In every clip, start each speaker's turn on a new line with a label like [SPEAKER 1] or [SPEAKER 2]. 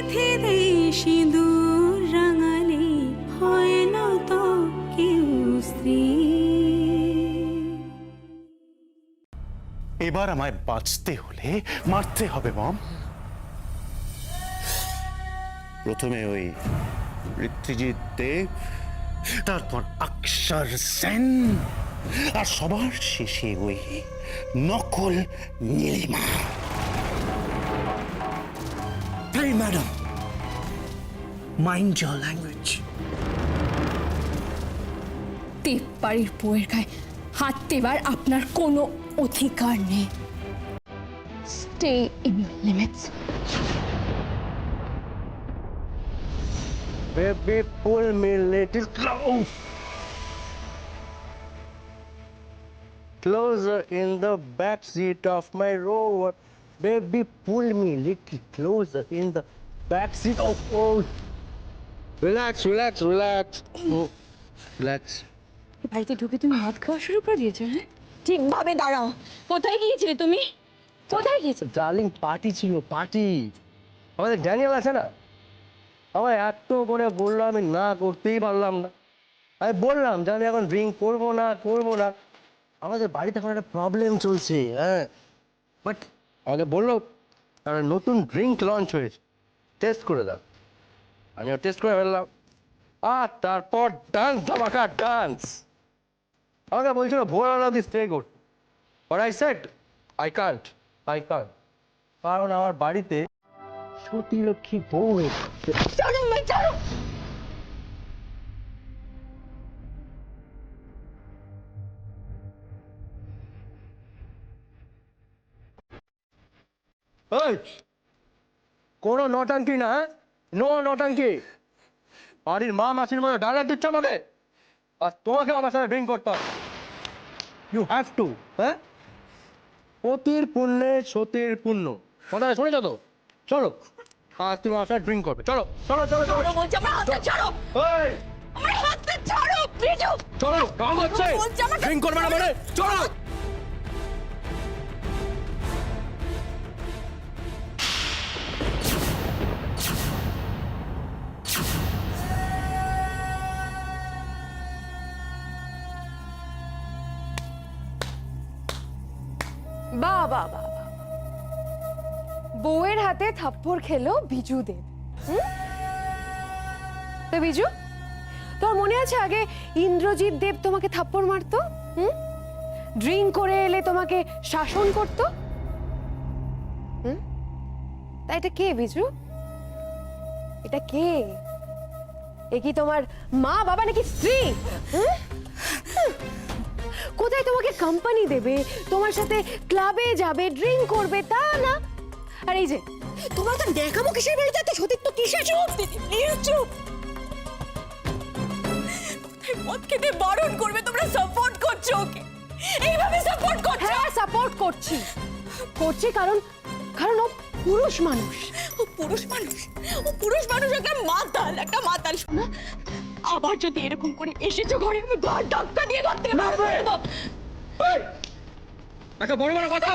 [SPEAKER 1] সিঁথিতে সিঁদুর রাঙালে হয় না তো কেউ স্ত্রী।
[SPEAKER 2] এবার আমায় বাঁচতে হলে মারতে হবে মম। প্রথমে ওই ঋত্বিজিৎ দেব, তারপর অক্ষর সেন, আর সবার শেষে ওই নকল Nilima. Hey madam, mind your language.
[SPEAKER 3] দেববাড়ির বউয়ের গায়ে হাত দেবার আপনার কোনো অধিকার নেই। Stay in your limits.
[SPEAKER 4] Baby, pull me little close. Closer in the back seat of my Rover. Baby, pull me little closer in the back seat of oh. Relax, relax, relax. Oh, relax.
[SPEAKER 3] বাড়িতে ঢুকে তুমি মদ খাওয়া শুরু করে দিয়েছো, হ্যাঁ? ঠিকভাবে দাঁড়াও। কোথায় গিয়েছিলে তুমি? কোথায় গিয়েছো?
[SPEAKER 4] ডার্লিং পার্টি ছিল পার্টি। আমাদের ড্যানিয়েল আছে না, আমায় এত করে বললো, আমি না করতেই পারলাম না। আমি বললাম যে আমি এখন ড্রিঙ্ক করবো না করবো না। আমাদের বাড়িতে এখন একটা প্রবলেম চলছে, হ্যাঁ। বাট আমাকে বললো একটা নতুন ড্রিঙ্ক লঞ্চ হয়েছে, টেস্ট করে দাও। আমিও টেস্ট করে ফেললাম, আর তারপর ডান্স, ধামাকা ডান্স। আমাকে বলছিল ভোরবেলা অব্দি স্টে করতে, but I said I can't. কারণ আমার বাড়িতে সতীলক্ষ্মী বউ এসেছে। এই, কোনো নটাঙ্কি না, নো নটাঙ্কি। বাড়ির মা মাসির মধ্যে ডায়লগ দিচ্ছে আমাকে, আর তোমাকে আমার সাথে ড্রিঙ্ক করতে হবে। ইউ হ্যাভ টু, হ্যাঁ। পতির পুণ্যে সতীর পুণ্য, কথাটা শুনেছ তো? চলো, আজ তুমি আমার সাথে ড্রিঙ্ক করবে। চলো চলো চলো চলো।
[SPEAKER 3] বলছি আমার হাতটা ছাড়ো।
[SPEAKER 4] এই,
[SPEAKER 3] আমার হাতটা ছাড়ো, বিজু।
[SPEAKER 4] চলো, রং হচ্ছে,
[SPEAKER 3] বলছি আমাকে
[SPEAKER 4] ড্রিঙ্ক করবে না মানে? চলো।
[SPEAKER 3] বাহ বাহ বাহ বাহ। বউয়ের হাতে থাপ্পড় খেলো বিজু দেব। তো বিজু, তোর মনে আছে আগে ইন্দ্রজিৎ দেব তোমাকে থাপ্পড় মারতো? ড্রিঙ্ক করে এলে তোমাকে শাসন করতো। তা এটা কে বিজু? এটা কে? এ কি তোমার মা বাবা নাকি স্ত্রী? কোথায় তোমাকে কোম্পানি দেবে, তোমার সাথে ক্লাবে যাবে, ড্রিঙ্ক করবে, তা না। আর এই যে তোমার তো দেখাবো কিসের বাড়িতে, এত সতীত্ব কিসের? চুপ দিদি, প্লিজ চুপ। মদ খেতে বারণ করবে, তোমরা সাপোর্ট করছো ওকে, এইভাবে সাপোর্ট করছো? হ্যাঁ, সাপোর্ট করছি কারণ ও পুরুষ মানুষ। ও পুরুষ মানুষ, একটা মাতাল। শোনা, আবার যদি এরকম করে এসেছো ঘরে, আমি ঘর ধাক্কা দিয়ে ধরতে পারবো।
[SPEAKER 4] একটা বড় বড় কথা,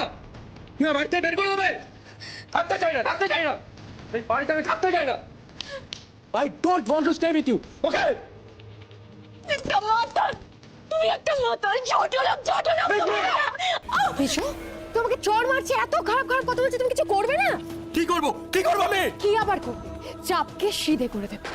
[SPEAKER 4] তুমি আমার বাড়িতে বের করে দেবে। থাকতে চাই না, এই বাড়িতে আমি থাকতে চাই না। I don't want to stay with you, okay?
[SPEAKER 3] একটা মাতাল, তুমি একটা মাতাল, ছোট লোক। বিশু, তোমাকে চড় মারছে, এত খারাপ কথা বলছে, তুমি কিছু করবে না?
[SPEAKER 4] কি করবো আমি?
[SPEAKER 3] কি আবার করবে? চাপকে সিধে করে দেবে।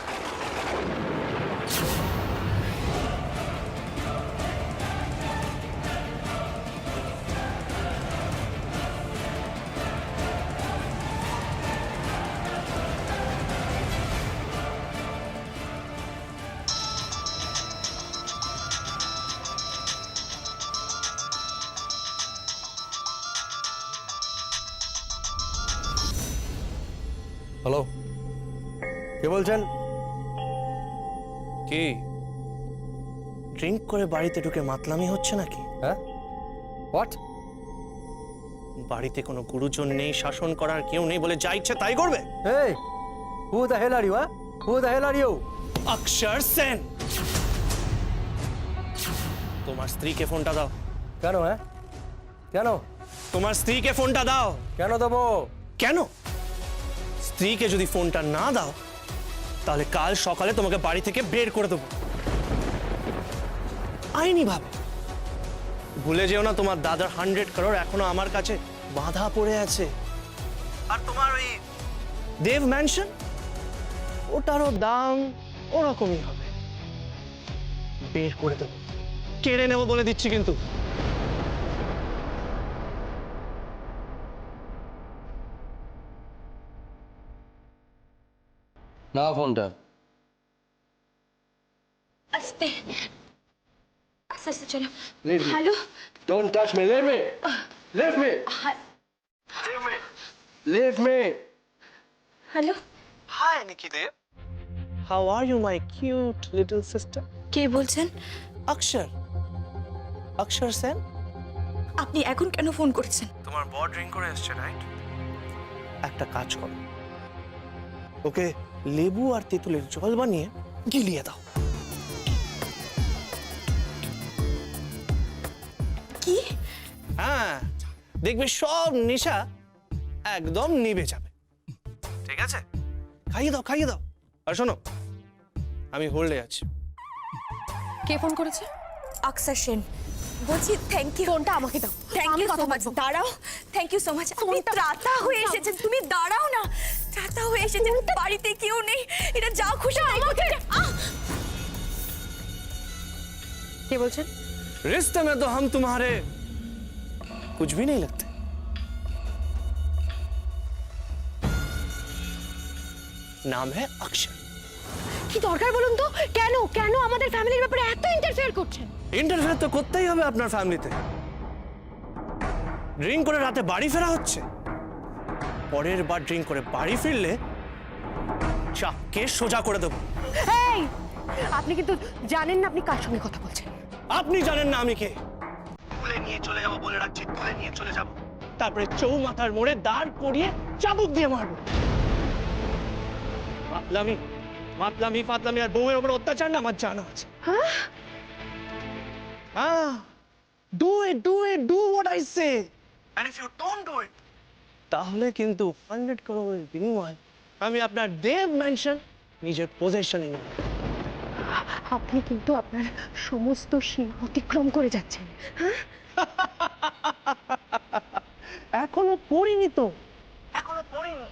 [SPEAKER 4] হ্যালো, কে বলছেন?
[SPEAKER 2] কি ড্রিঙ্ক করে বাড়িতে ঢুকে মাতলামি হচ্ছে নাকি?
[SPEAKER 4] হ্যাঁ, হোয়াট?
[SPEAKER 2] বাড়িতে কোনো গুরুজন নেই, শাসন করার কেউ নেই বলে যা ইচ্ছে তাই করবে?
[SPEAKER 4] Hey, who the hell are you, huh? Who the hell are you?
[SPEAKER 2] অক্ষর সেন, তোমার স্ত্রীকে ফোনটা দাও।
[SPEAKER 4] কেন, হ্যাঁ? কেন?
[SPEAKER 2] তোমার স্ত্রীকে ফোনটা দাও।
[SPEAKER 4] কেন দেবো?
[SPEAKER 2] কেন? স্ত্রীকে যদি ফোনটা না দাও তাহলে কাল সকালে তোমাকে বাড়ি থেকে বের করে দেবো আইনি ভাবে। ভুলে যেও না তোমার দাদার 100 করোড় এখনো আমার কাছে বাঁধা পড়ে আছে। আর তোমার ওই দেব ম্যানশন, ওটারও দাম ওরকমই হবে। বের করে দেবো, কেড়ে নেবো বলে দিচ্ছি কিন্তু।
[SPEAKER 4] না ফোনটা।
[SPEAKER 3] আস্তে আস্তে আস্তে চলো।
[SPEAKER 4] Leave me.
[SPEAKER 3] Hello
[SPEAKER 4] Don't touch me. Leave me. Leave me. Leave me. Leave me.
[SPEAKER 3] Hello,
[SPEAKER 2] Hi, Nikki Dev. How are you, my cute little sister?
[SPEAKER 3] কে বলছেন?
[SPEAKER 2] অক্ষর, অক্ষর সেন।
[SPEAKER 3] আপনি এখন কেন ফোন করেছেন?
[SPEAKER 2] তোমার বর ড্রিঙ্ক করে এসছে, রাইট? একটা কাজ করো, ওকে লেবু আর তেঁতুলের জল বানিয়ে গিলিয়ে দাও।
[SPEAKER 3] কি?
[SPEAKER 2] হ্যাঁ, দেখবে সব নেশা একদম নিভে যাবে। ঠিক আছে, খাইয়ে দাও, খাইয়ে দাও। আর শোনো, আমি হোল্ডে আছি।
[SPEAKER 3] কে ফোন করেছে?
[SPEAKER 5] অক্ষর সেন বলছি, থ্যাংক ইউ।
[SPEAKER 3] ফোনটা আমাকে দাও।
[SPEAKER 5] Thank you so much. দাঁড়াও, থ্যাংক ইউ সো মাচ। আপনি ত্রাতা হয়ে এসেছেন, তুমি দাঁড়াও না। ত্রাতা হয়ে এসেছেন, বাড়িতে কেউ নেই, এটা যা খুশি আমাকে।
[SPEAKER 3] কে বলছেন?
[SPEAKER 2] रिश्ते में तो हम तुम्हारे कुछ भी नहीं लगते। नाम है अक्षर।
[SPEAKER 3] কি দরকার বলুন তো? কেন কেন আমাদের ফ্যামিলির ব্যাপারে এত ইন্টারফেয়ার করছেন?
[SPEAKER 2] ইন্টারফেয়ার তো করতেই হবে আপনার ফ্যামিলিতে। ড্রিঙ্ক করে রাতে বাড়ি ফেরা হচ্ছে, পরের বার ড্রিঙ্ক করে বাড়ি ফিরলে চাপকে সোজা করে দেবো।
[SPEAKER 3] এই, আপনি কিন্তু জানেন না আপনি কার সঙ্গে কথা বলছেন।
[SPEAKER 2] আপনি জানেন না আমি কে। তুলে নিয়ে চলে যাবো বলে রাখছি, তুলে নিয়ে চলে যাবো, তারপরে চৌমাথার মোড়ে দাঁড় করিয়ে চাবুক দিয়ে মারবো। মাতলামি মাতলামি ফাতলামি আর বউয়ের উপর অত্যাচার না আমার জানা আছে। হ্যাঁ, do it, do it, do what I say. And if you don't do it, তাহলে কিন্তু 100 করোড়ের বিনিময়ে আমি আপনার দেব ম্যানশন নিজের পজেশনে নেব।
[SPEAKER 3] আপনি কিন্তু আপনার সমস্ত সীমা অতিক্রম করে যাচ্ছেন।
[SPEAKER 2] এখনো পড়িনি তো, এখনো পড়িনি।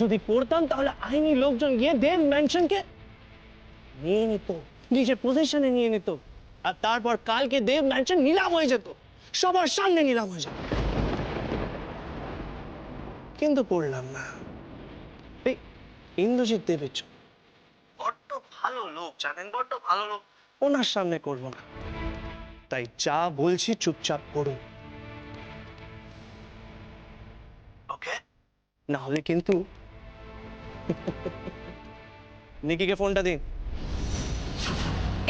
[SPEAKER 2] যদি পড়তাম তাহলে আইনি লোকজন গিয়ে দেব ম্যানশনকে নিয়ে নিত, নিজের পজিশনে নিয়ে নিত, আর তারপর কালকে দেব ম্যানশন নিলাম হয়ে যেত, সবার সামনে নিলাম হয়ে যেত। কিন্তু পড়লাম না। এই ইন্দ্রজিৎ দেবের জন্য বড্ড ভালো লোক, জানেন, বড্ড ভালো লোক, ওনার সামনে করব না। তাই যা বলছি চুপচাপ করুন, ওকে? না হলে কিন্তু নিকিকে ফোনটা দিন।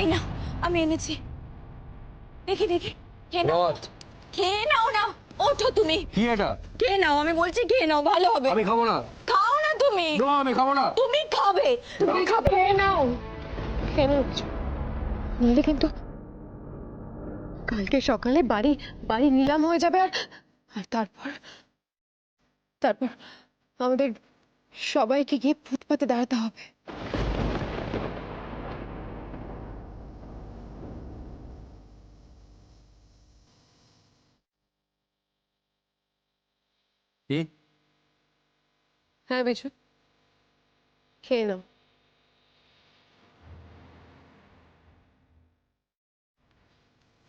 [SPEAKER 5] এই না, আমি এনেছি। দেখি দেখি, কে নাও,
[SPEAKER 4] What?
[SPEAKER 5] কে নাও না। ওঠো তুমি,
[SPEAKER 4] কি এটা?
[SPEAKER 5] কে নাও, আমি বলছি কে নাও, ভালো হবে।
[SPEAKER 4] আমি খাবো না।
[SPEAKER 5] খাও না তুমি,
[SPEAKER 4] No, আমি খাবো না।
[SPEAKER 5] তুমি খাবে।
[SPEAKER 3] তুমি খাবে নাও। কেন? নইলে কিন্তু কালকে সকালে বাড়ি বাড়ি নিলাম হয়ে যাবে, আর আর তারপর তারপর আমাদের সবাইকে গিয়ে ফুটপাতে দাঁড়াতে হবে।
[SPEAKER 4] কি?
[SPEAKER 3] হ্যাঁ বিশু, খেয়ে নাও।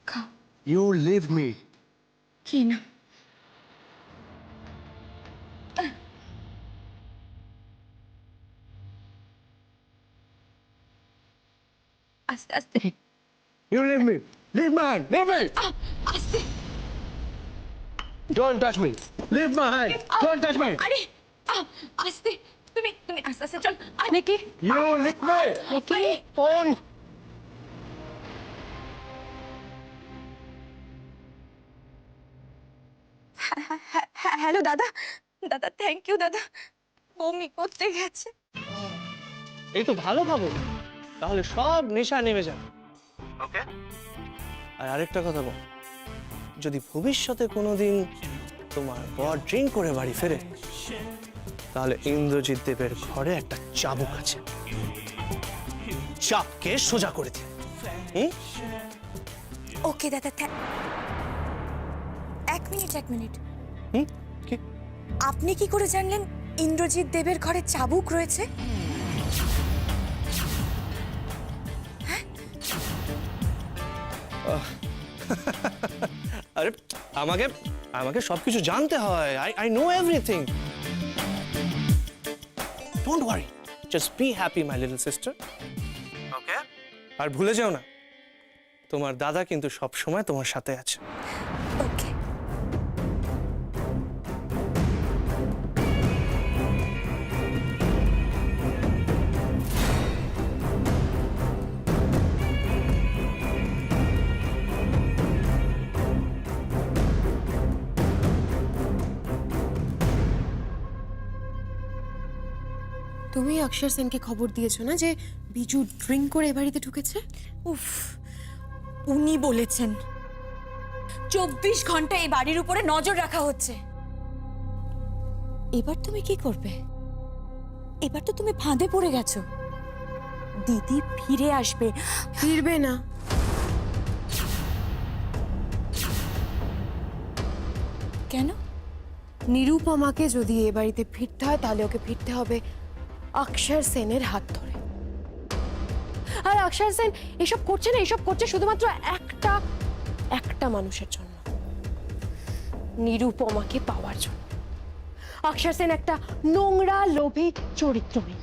[SPEAKER 5] খাও,
[SPEAKER 4] You leave me.
[SPEAKER 5] কে না। আস্তে আস্তে
[SPEAKER 4] You leave me. Leave me. Leave me.
[SPEAKER 5] আস্তে।
[SPEAKER 4] Don't touch me. Leave my hand. Don't touch me.
[SPEAKER 5] আরে আস্তে, তুমি তুমি আস্তে আস্তে চল।
[SPEAKER 3] নাকি
[SPEAKER 4] You leave me.
[SPEAKER 3] নাকি ফোন।
[SPEAKER 5] হ্যালো দাদা, দাদা থ্যাংক ইউ দাদা, বমি করতে গেছে।
[SPEAKER 2] এই তো ভালো খাবো, তাহলে সব নেশা নেমে যাবে, ওকে? আর আরেকটা কথা বল, যদি ভবিষ্যতে কোনোদিন তোমার বর ড্রিঙ্ক করে বাড়ি ফেরে, তাহলে ইন্দ্রজিৎ দেবের ঘরে একটা চাবুক আছে, চাপকে সোজা করে দিও।
[SPEAKER 5] ওকে দাদা, এক মিনিট।
[SPEAKER 2] কি?
[SPEAKER 5] আপনি কি করে জানলেন ইন্দ্রজিৎ দেবের ঘরে চাবুক রয়েছে?
[SPEAKER 2] আরে আমাকে আমাকে সবকিছু জানতে হয়। I know everything. Don't worry, just be happy my little sister. Okay? আর ভুলে যাও না, তোমার দাদা কিন্তু সব সময় তোমার সাথে আছে।
[SPEAKER 5] ওকে।
[SPEAKER 3] তুমি অক্ষর সেনকে খবর দিয়েছো না যে বিজু ড্রিঙ্ক করে এ বাড়িতে ঢুকেছে?
[SPEAKER 5] উফ, উনি বলেছেন 24 ঘন্টা এই বাড়ির উপরে নজর রাখা হচ্ছে। এবার তুমি কি করবে? এবার তো তুমি ফাঁদে পড়ে গেছো। দিদি ফিরে আসবে।
[SPEAKER 3] ফিরবে না।
[SPEAKER 5] কেন?
[SPEAKER 3] নিরুপমাকে যদি এ বাড়িতে ফিরতে হয় তাহলে ওকে ফিরতে হবে অক্ষর সেনের হাত ধরে। আর অক্ষর সেন এসব করছে না, এসব করছে শুধুমাত্র একটা মানুষের জন্য, নিরুপমাকে পাওয়ার জন্য। অক্ষর সেন একটা নোংরা লোভী চরিত্রহীন।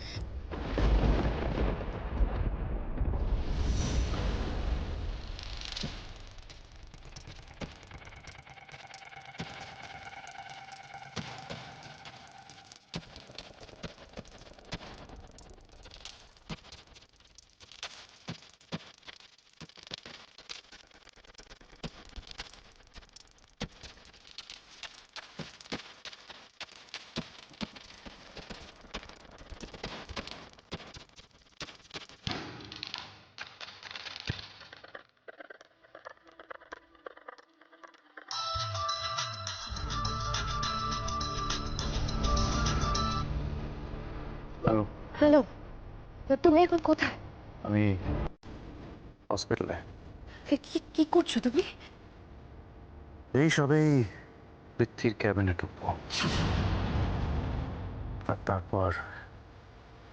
[SPEAKER 6] হ্যালো,
[SPEAKER 3] হ্যালো, তুমি এখন কোথায়?
[SPEAKER 6] আমি হসপিটালে।
[SPEAKER 3] কি করছো তুমি?
[SPEAKER 6] এই সবেই পৃথ্বীর ক্যাবিনে ঢুকবো, আর তারপর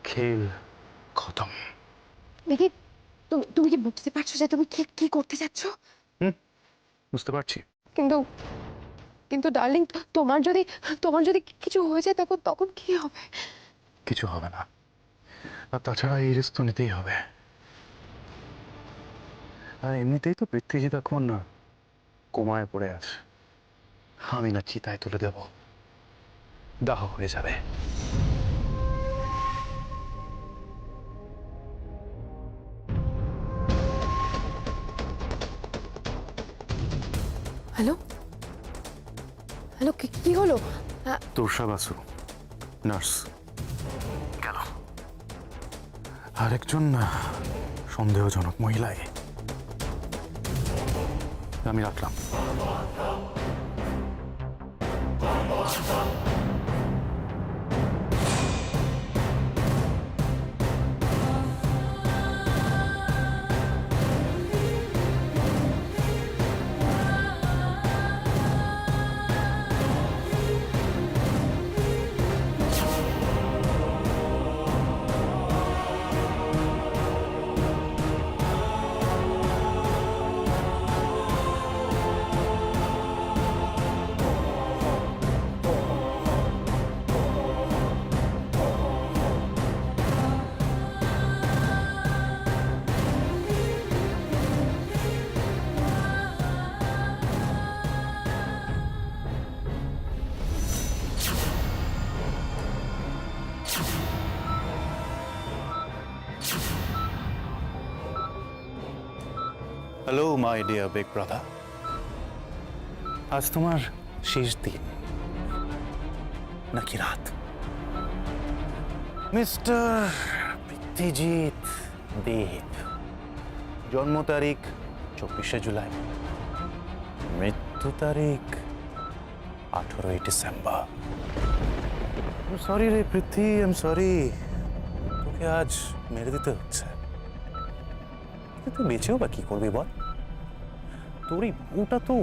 [SPEAKER 6] খেল খতম।
[SPEAKER 3] দেখি, তুমি কি বুঝতে পারছো যে তুমি কি করতে যাচ্ছ?
[SPEAKER 6] বুঝতে পারছি।
[SPEAKER 3] কিন্তু ডার্লিং, তোমার যদি কিছু হয়ে যায় তখন কি হবে?
[SPEAKER 6] কিছু হবে না, আর তাছাড়া এই রিস্ক তো নিতেই হবে। আর এমনিতেই তো পৃথ্বীজিৎ এখন না কোমায় পড়ে আছে। আমি না চিতায় তুলে দেব, দাহ হয়ে যাবে।
[SPEAKER 3] হ্যালো, কি হলো?
[SPEAKER 6] তোরসা বাসু নার্স গেল, আরেকজন না সন্দেহজনক মহিলায়। আমি রাখলাম। Hello my dear big brother, আজ তোমার শেষ দিন নাকি রাত? মিস্টার পৃথ্বীজিৎ দেব, জন্ম তারিখ 24শে জুলাই, মৃত্যু তারিখ 18ই ডিসেম্বর। সরি রে পৃথ্বী, আই এম সরি। তোকে আজ মেরে দিতে হচ্ছে। তুই বেঁচেও বা কি করবি বল? তোর এই বউটা তো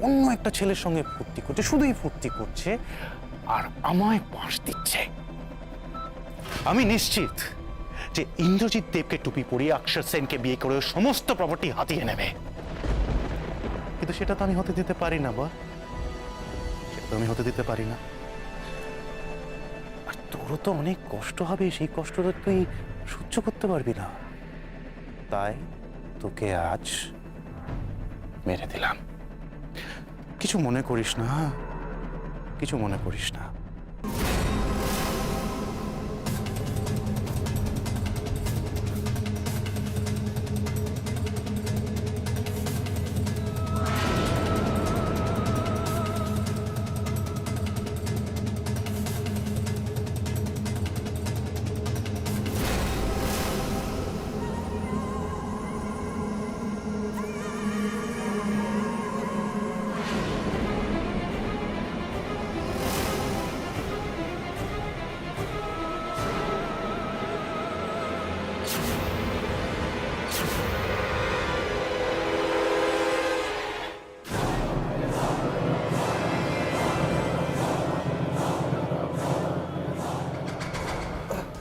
[SPEAKER 6] অন্য একটা ছেলের সঙ্গে ফুর্তি করছে, শুধুই ফুর্তি করছে, আর আমায় পাশ দিচ্ছে। আমি নিশ্চিত যে ইন্দ্রজিৎ দেবকে টুপি পরিয়ে অক্ষর সেনকে বিয়ে করে সমস্ত প্রপার্টি হাতিয়ে নেবে। কিন্তু সেটা তো আমি হতে দিতে পারি না বল, সেটা তো আমি হতে দিতে পারি না। আর তোরও তো অনেক কষ্ট হবে, সেই কষ্টটা তুই সহ্য করতে পারবি না। তাই তোকে আজ মেরে দিলাম। কিছু মনে করিস না, কিছু মনে করিস না।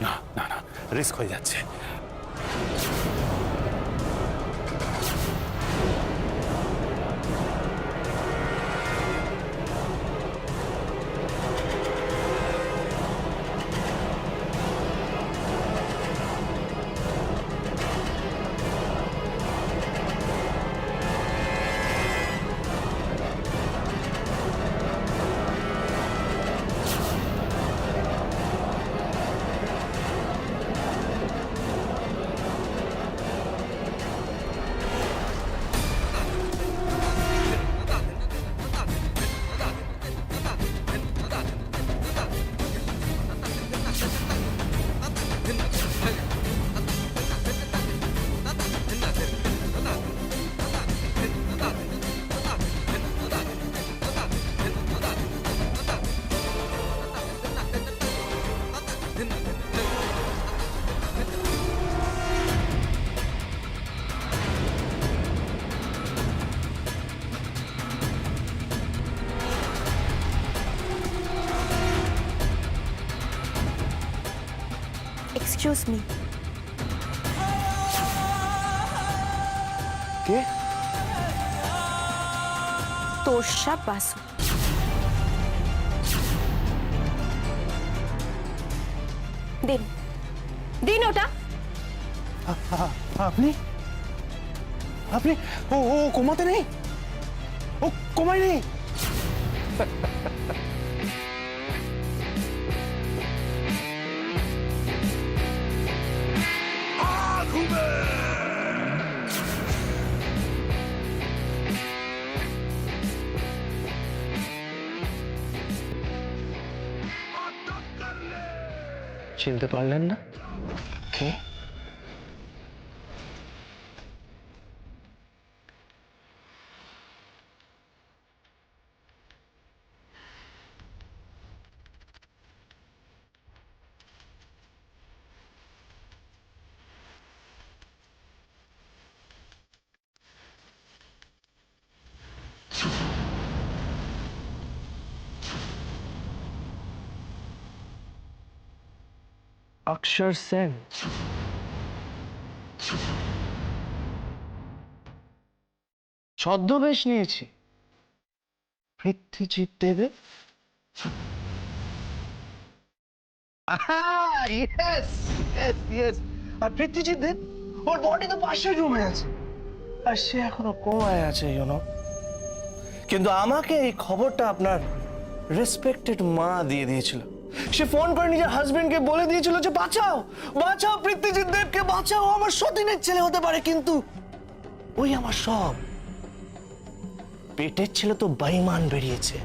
[SPEAKER 6] না না না, রিস্ক হয়ে যাচ্ছে।
[SPEAKER 5] Excuse me.
[SPEAKER 6] কে?
[SPEAKER 5] তোষা বাসু। দিন দিন ওটা।
[SPEAKER 6] আপনি আপনি ও ও কোমাতে নেই, ও কোমায় নেই।
[SPEAKER 2] চিনতে পারলেন না? কে? অক্ষর সেন। ছদ্মবেশ নিয়েছি পৃথ্বীজিৎ দেবে। আর পৃথ্বীজিৎ দেব, ওর বডি তো পাশের রুমে আছে, আর সে এখনো কোমায় আছে, কিন্তু আমাকে এই খবরটা আপনার রেসপেক্টেড মা দিয়ে দিয়েছিল। সে ফোন করে নিজের হাজবেন্ডকে বলে দিয়েছিল যে বাঁচাও বাঁচাও, পৃথ্বীজিৎ দেবকে বাঁচাও, আমার সতীনের ছেলে হতে পারে। কিন্তু ওই আমার সব পেটের ছেলে তো বেঈমান বেরিয়েছে,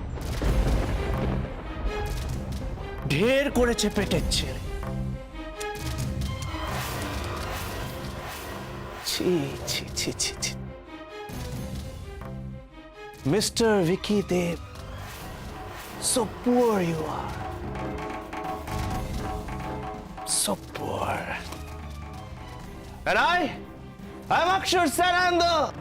[SPEAKER 2] ঢের করেছে পেটের ছেলে। ছি ছি ছি ছি ছি। Mr. Vicky Dev, so poor you are. so poor. And I'm Akshar Saranda.